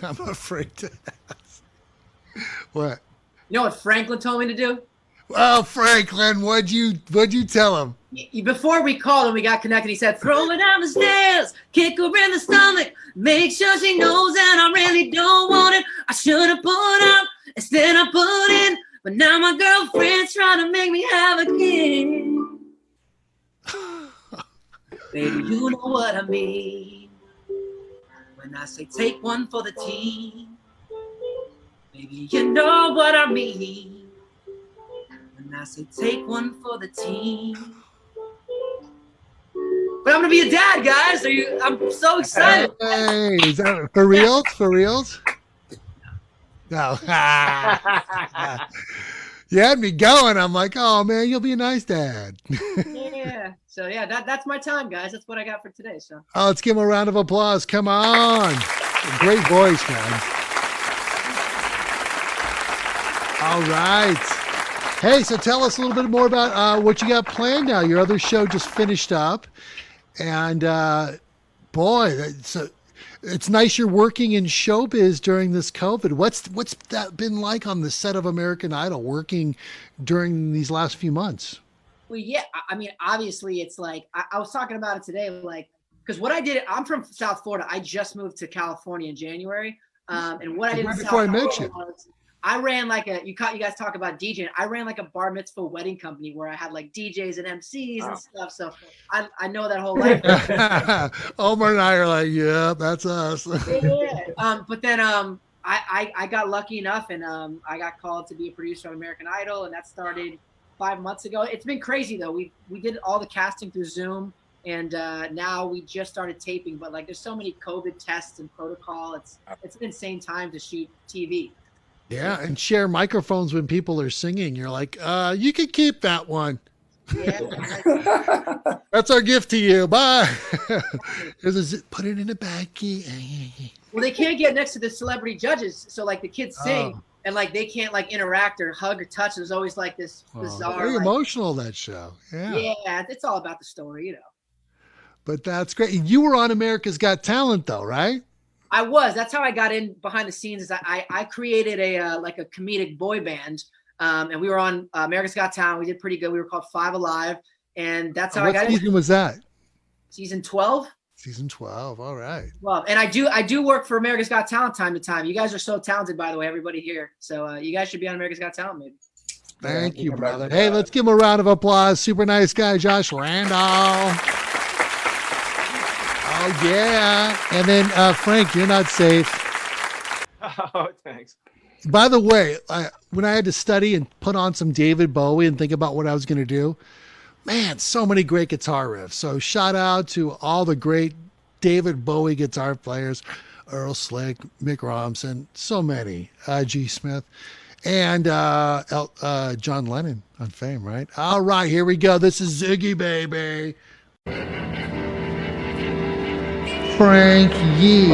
I'm afraid to ask. What? You know what Franklin told me to do? Oh, Franklin, what'd you tell him? Before we called and we got connected, he said, throw her down the stairs, kick her in the stomach, make sure she knows that I really don't want it. I should have put out, instead I put in, but now my girlfriend's trying to make me have a kid. Baby, you know what I mean when I say take one for the team. Baby, you know what I mean when I say take one for the team. But I'm gonna be a dad, guys. I'm so excited. Hey, is that for reals? For reals? No. You had me going. I'm like, oh man, you'll be a nice dad. Yeah. So yeah, that's my time, guys. That's what I got for today. So. Oh, let's give him a round of applause. Come on. Great voice, man. All right. Hey, so tell us a little bit more about what you got planned now. Your other show just finished up. And boy, it's nice you're working in showbiz during this COVID. What's that been like on the set of American Idol, working during these last few months? Well, yeah, I mean, obviously, it's like I was talking about it today, like because what I did, I'm from South Florida. I just moved to California in January, and what I did in South Florida was I ran like you guys talk about DJing. I ran like a bar mitzvah wedding company where I had like DJs and MCs and stuff. So I know that whole life. Omar and I are like, yeah, that's us. Yeah. But then I got lucky enough and I got called to be a producer on American Idol, and that started 5 months ago. It's been crazy though. We did all the casting through Zoom, and now we just started taping. But like, there's so many COVID tests and protocol. It's an insane time to shoot TV. Yeah, and share microphones when people are singing. You're like, you can keep that one. Yeah. That's our gift to you. Bye. Put it in a baggie. Well, they can't get next to the celebrity judges, so like the kids sing, and like they can't like interact or hug or touch. There's always like this bizarre. Very emotional, that show. Yeah. Yeah, it's all about the story, you know. But that's great. You were on America's Got Talent, though, right? I was. That's how I got in behind the scenes. Is I created a like a comedic boy band, and we were on America's Got Talent. We did pretty good. We were called Five Alive, and that's how I got in. What season was that? Season 12. Season 12. All right. Well, and I do work for America's Got Talent time to time. You guys are so talented, by the way, everybody here. So you guys should be on America's Got Talent, maybe. Thank you, brother. Hey, let's give him a round of applause. Super nice guy, Josh Randall. Oh, yeah. And then, Frank, you're not safe. Oh, thanks. By the way, when I had to study and put on some David Bowie and think about what I was going to do, man, so many great guitar riffs. So shout out to all the great David Bowie guitar players, Earl Slick, Mick Robinson, so many, G. Smith, and John Lennon on Fame, right? All right, here we go. This is Ziggy, baby. Frank Yee.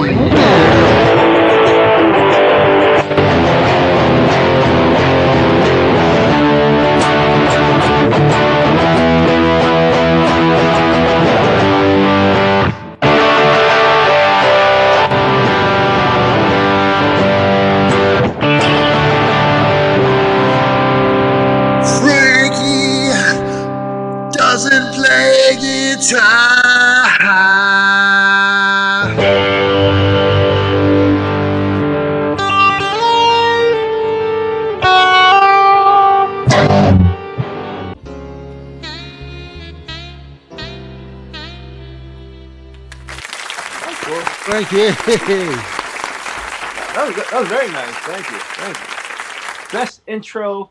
Doesn't play guitar. Thank you. That was very nice. Thank you. Thank you. Best intro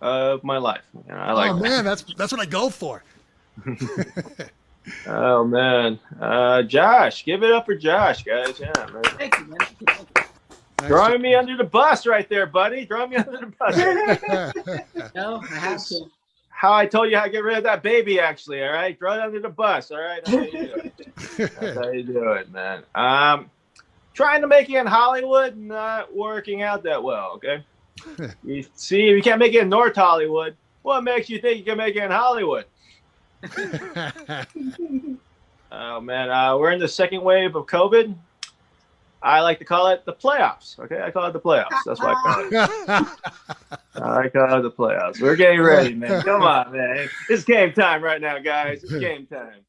of my life. You know, I like. Oh man, that's what I go for. Oh man, Josh, give it up for Josh, guys. Yeah, man. Thank you, man. Thank you. Throwing me under the bus right there, buddy. Throwing me under the bus. No, I have to. How I told you how to get rid of that baby, actually. All right, throw it under the bus. All right, that's how you do it. That's how you do it, man. Trying to make it in Hollywood, not working out that well. Okay. You see, if you can't make it in North Hollywood, what makes you think you can make it in Hollywood? Oh man, we're in the second wave of COVID. I like to call it the playoffs. Okay, I call it the playoffs. That's what I call it. I call it the playoffs. We're getting ready, man. Come on, man. It's game time right now, guys. It's game time.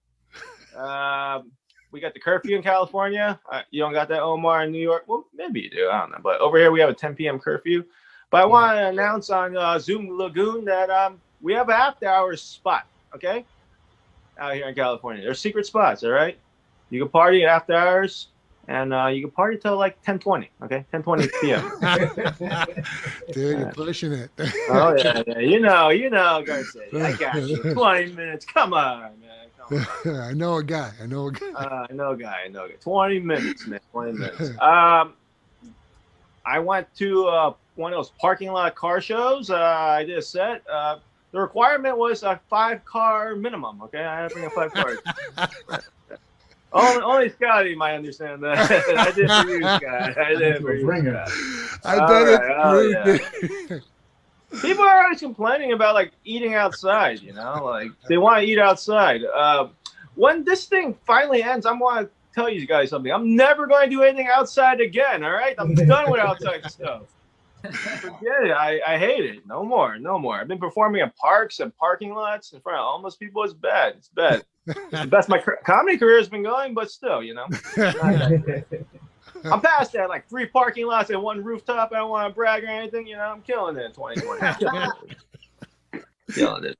We got the curfew in California. You don't got that, Omar, in New York? Well, maybe you do. I don't know. But over here, we have a 10 p.m. curfew. But I want to announce on Zoom Lagoon that we have an after-hours spot, okay, out here in California. There's secret spots, all right? You can party after hours. And you can party till like 10:20, okay? 10:20 p.m. Dude, you're pushing it. Oh, yeah. You know, Garcia. I got you. 20 minutes. Come on, man. Come on. I know a guy. I know a guy. 20 minutes, man. 20 minutes. I went to one of those parking lot car shows. I did a set. The requirement was a 5-car minimum, okay? I had to bring a 5 cars. Only Scotty might understand that. I did for you, Scott. I did for you. I bet it's People are always complaining about like eating outside, you know, like they want to eat outside. When this thing finally ends, I'm going to tell you guys something. I'm never going to do anything outside again. All right, I'm done with outside stuff. Forget it. I hate it. No more. I've been performing in parks and parking lots in front of homeless people. It's bad. It's the best my comedy career has been going, but still, you know. I'm past that, like 3 parking lots and 1 rooftop. I don't want to brag or anything, you know. I'm killing it in 2020. Killing it,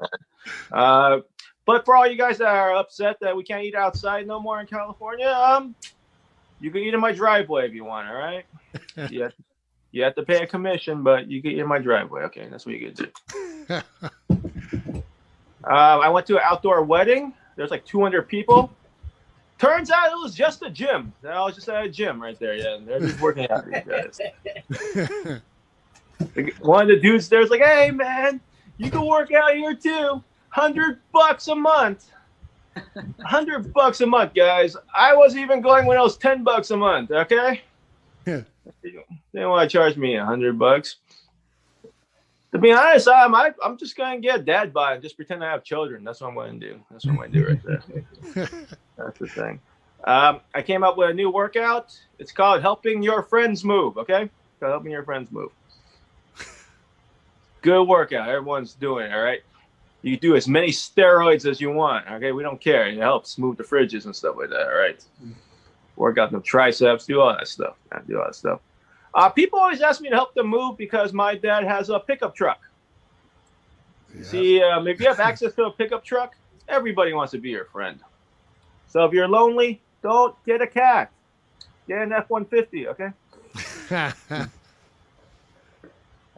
man. But for all you guys that are upset that we can't eat outside no more in California, you can eat in my driveway if you want, all right? Yeah. You have to pay a commission, but you can eat in my driveway. Okay, that's what you can do. I went to an outdoor wedding. There's like 200 people. Turns out it was just a gym. I was just at a gym right there. Yeah, they're just working out, these guys. One of the dudes there's like, "Hey, man, you can work out here too. $100 a month. $100 a month, guys. I wasn't even going when it was $10 a month. Okay." Yeah. They want to charge me $100. To be honest, I'm just gonna get a dad bod and just pretend I have children. That's what I'm going to do. That's what I'm going to do right there. That's the thing. I came up with a new workout. It's called Helping Your Friends Move. Okay, it's called Helping Your Friends Move. Good workout. Everyone's doing it. All right. You do as many steroids as you want. Okay, we don't care. It helps move the fridges and stuff like that. All right. Work out the triceps. Do all that stuff. Man. Do all that stuff. People always ask me to help them move because my dad has a pickup truck. Yeah. See, if you have access to a pickup truck, everybody wants to be your friend. So if you're lonely, don't get a cat. Get an F-150, okay?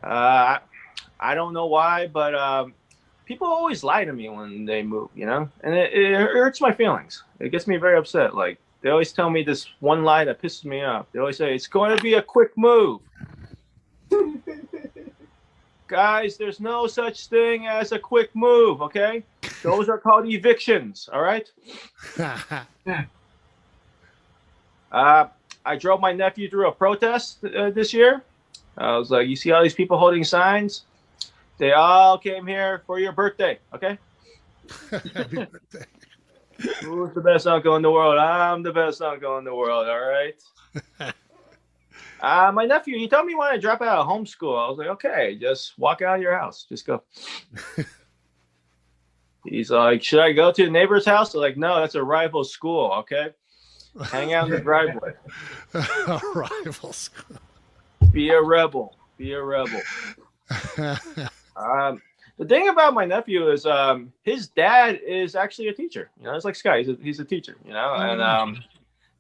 I don't know why, but people always lie to me when they move, you know? And it hurts my feelings. It gets me very upset. Like, they always tell me this one lie that pisses me off. They always say, it's going to be a quick move. Guys, there's no such thing as a quick move, okay? Those are called evictions, all right? I drove my nephew through a protest this year. I was like, you see all these people holding signs? They all came here for your birthday, okay? Happy birthday. Who's the best uncle in the world? I'm the best uncle in the world, all right? My nephew, he told me he wanted to drop out of homeschool. I was like, okay, just walk out of your house. Just go. He's like, should I go to the neighbor's house? I'm like, no, that's a rival school, okay? Hang out in the driveway. A rival school. Be a rebel. Be a rebel. The thing about my nephew is his dad is actually a teacher. You know, it's like Scott. He's a teacher, you know? And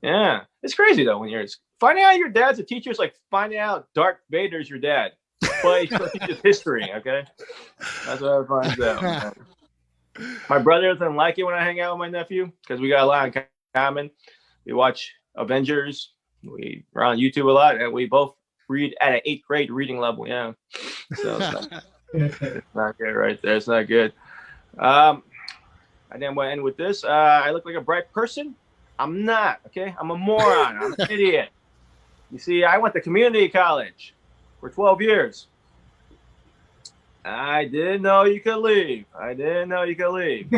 yeah, it's crazy, though, when you're finding out your dad's a teacher is like finding out Darth Vader's your dad. But he still teaches history, okay? That's what I find out. Man. My brother doesn't like it when I hang out with my nephew because we got a lot in common. We watch Avengers. We're on YouTube a lot, and we both read at an 8th grade reading level. Yeah, so it's not good right there. It's not good. I didn't want to end with this. I look like a bright person. I'm not. Okay, I'm a moron. I'm an idiot. You see, I went to community college for 12 years. I didn't know you could leave. I didn't know you could leave.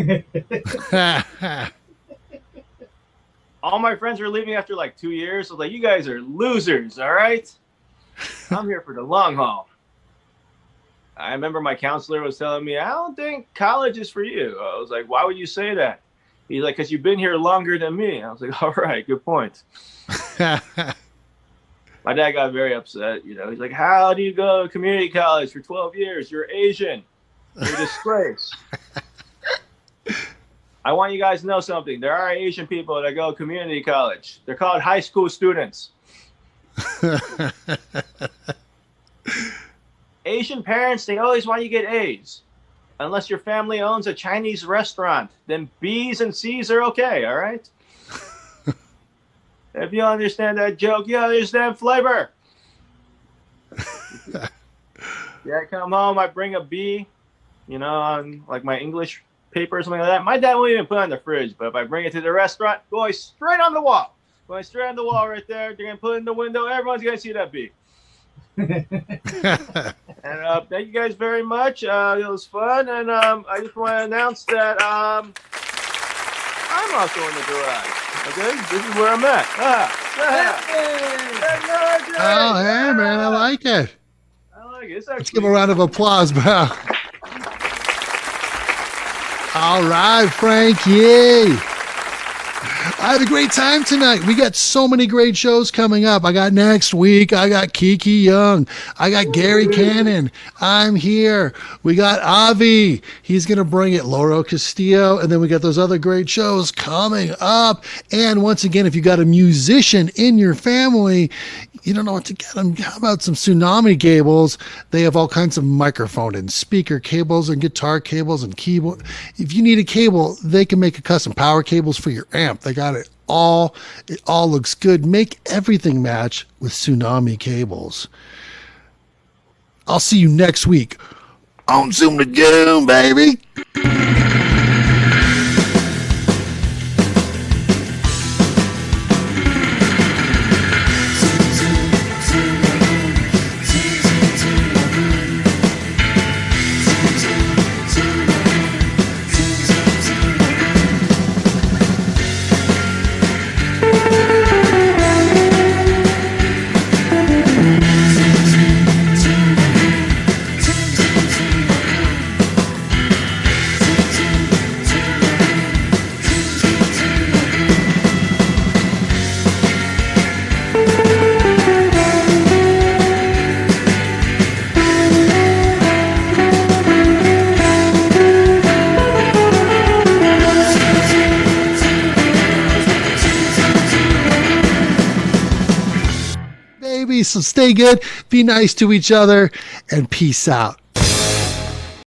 All my friends were leaving after like 2 years. I was like, you guys are losers, all right? I'm here for the long haul. I remember my counselor was telling me, I don't think college is for you. I was like, why would you say that? He's like, because you've been here longer than me. I was like, all right, good point. My dad got very upset. You know, he's like, how do you go to community college for 12 years? You're Asian. You're a disgrace. I want you guys to know something. There are Asian people that go to community college. They're called high school students. Asian parents, they always want you to get A's. Unless your family owns a Chinese restaurant, then B's and C's are okay, all right? If you understand that joke, you understand flavor. Yeah, I come home, I bring a B, you know, on like my English paper or something like that. My dad won't even put it on the fridge, but if I bring it to the restaurant, going straight on the wall. Going straight on the wall right there. They're going to put it in the window. Everyone's going to see that B. And thank you guys very much. It was fun. And I just want to announce that I'm also in the garage. Okay? This is where I'm at. Oh, hey, man. I like it. I like it. Let's give a round of applause, bro. All right, Frankie. I had a great time tonight. We got so many great shows coming up. I got next week. I got Kiki Young. I got Gary Cannon. I'm here. We got Avi. He's going to bring it. Lauro Castillo. And then we got those other great shows coming up. And once again, if you got a musician in your family, you don't know what to get them. How about some Tsunami cables? They have all kinds of microphone and speaker cables and guitar cables and keyboard. If you need a cable, they can make a custom power cables for your amp. They got it all. It all looks good. Make everything match with Tsunami cables. I'll see you next week on Zoom Lagoon, baby. baby. So stay good, be nice to each other, and peace out.